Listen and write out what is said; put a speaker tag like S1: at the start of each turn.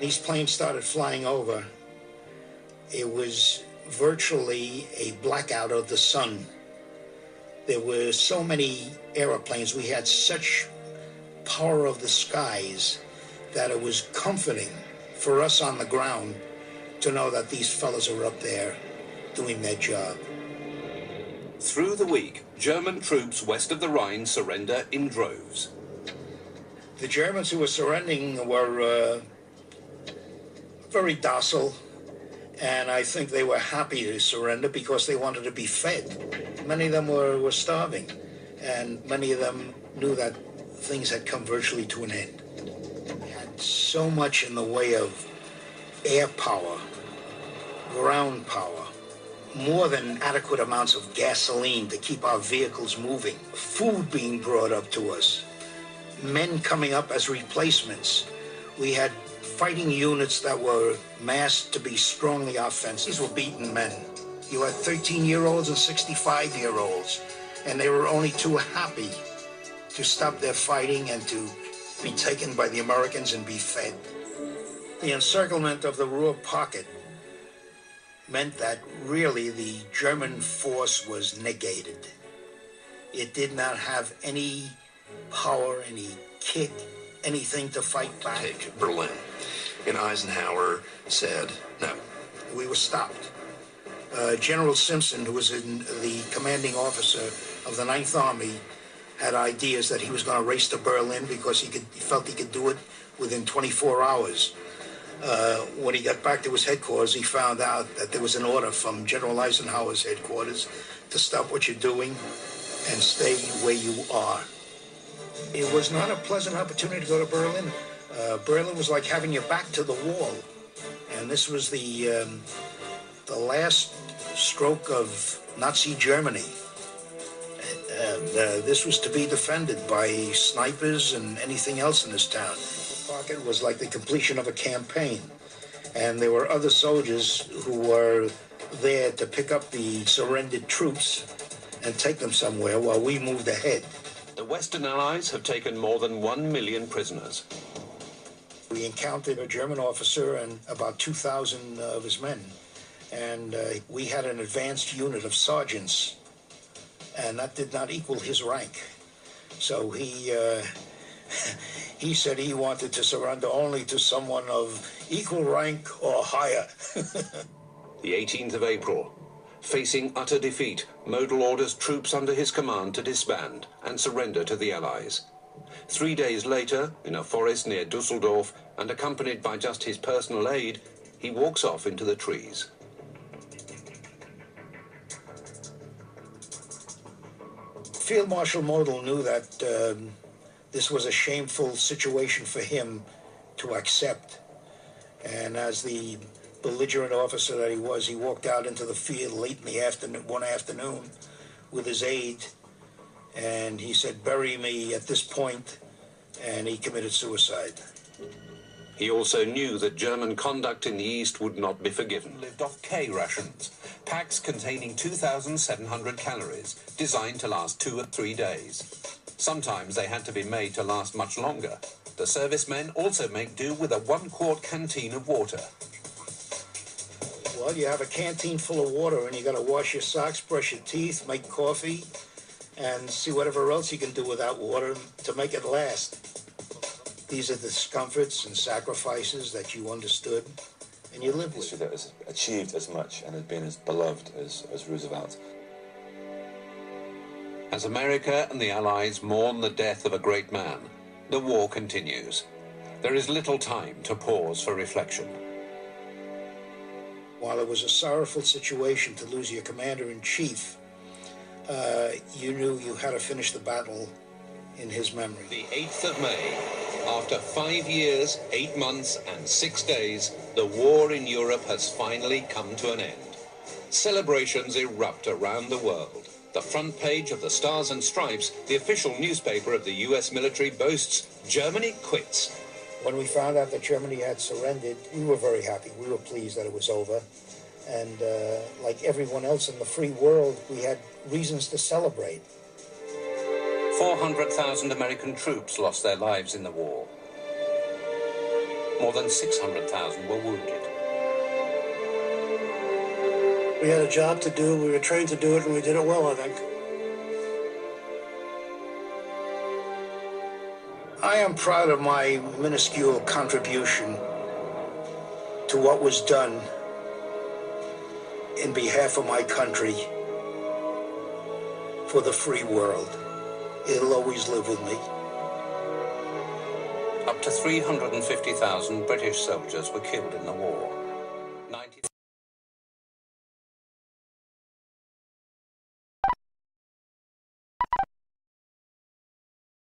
S1: These planes started flying over. It was virtually a blackout of the sun. There were so many airplanes. We had such power of the skies that it was comforting for us on the ground to know that these fellas are up there doing their job.
S2: Through the week, German troops west of the Rhine surrender in droves.
S1: The Germans who were surrendering were very docile, and I think they were happy to surrender because they wanted to be fed. Many of them were starving, and many of them knew that things had come virtually to an end. We had so much in the way of air power, ground power, more than adequate amounts of gasoline to keep our vehicles moving, food being brought up to us, men coming up as replacements. We had fighting units that were massed to be strongly offensive. These were beaten men. You had 13-year-olds and 65-year-olds, and they were only too happy to stop their fighting and to be taken by the Americans and be fed. The encirclement of the Ruhr pocket meant that really the German force was negated. It did not have any power, any kick, anything to fight back.
S3: Take Berlin. And Eisenhower said no.
S1: We were stopped. General Simpson, who was the commanding officer of the 9th Army, had ideas that he was going to race to Berlin because he felt he could do it within 24 hours. When he got back to his headquarters, he found out that there was an order from General Eisenhower's headquarters to stop what you're doing and stay where you are. It was not a pleasant opportunity to go to Berlin. Berlin was like having your back to the wall. And this was the last stroke of Nazi Germany. And this was to be defended by snipers and anything else in this town. The pocket was like the completion of a campaign. And there were other soldiers who were there to pick up the surrendered troops and take them somewhere while we moved ahead.
S2: The Western Allies have taken more than 1 million prisoners.
S1: We encountered a German officer and about 2,000 of his men. And we had an advanced unit of sergeants, and that did not equal his rank. So he said he wanted to surrender only to someone of equal rank or higher.
S2: The 18th of April. Facing utter defeat, Model orders troops under his command to disband and surrender to the Allies. 3 days later, in a forest near Dusseldorf, and accompanied by just his personal aide, he walks off into the trees.
S1: Field Marshal Model knew that this was a shameful situation for him to accept. And as the belligerent officer that he was, he walked out into the field late in the afternoon, one afternoon, with his aide, and he said, "Bury me at this point," and he committed suicide.
S2: He also knew that German conduct in the East would not be forgiven.
S4: Lived off K rations, packs containing 2,700 calories, designed to last 2 or 3 days. Sometimes they had to be made to last much longer. The servicemen also make do with a 1-quart canteen of water.
S1: Well, you have a canteen full of water, and you got to wash your socks, brush your teeth, make coffee, and see whatever else you can do without water to make it last. These are discomforts and sacrifices that you understood and you lived with.
S5: History that has achieved as much and has been as beloved as Roosevelt.
S2: As America and the Allies mourn the death of a great man, the war continues. There is little time to pause for reflection.
S1: While it was a sorrowful situation to lose your commander-in-chief, you knew you had to finish the battle in his memory.
S2: The 8th of May. After 5 years, 8 months and 6 days, the war in Europe has finally come to an end. Celebrations erupt around the world. The front page of the Stars and Stripes, the official newspaper of the US military, boasts, "Germany quits."
S1: When we found out that Germany had surrendered, we were very happy. We were pleased that it was over. And like everyone else in the free world, we had reasons to celebrate.
S4: 400,000 American troops lost their lives in the war. More than 600,000 were wounded.
S6: We had a job to do, we were trained to do it, and we did it well, I think.
S1: I am proud of my minuscule contribution to what was done in behalf of my country for the free world. It'll always live with me.
S4: Up to 350,000 British soldiers were killed in the war.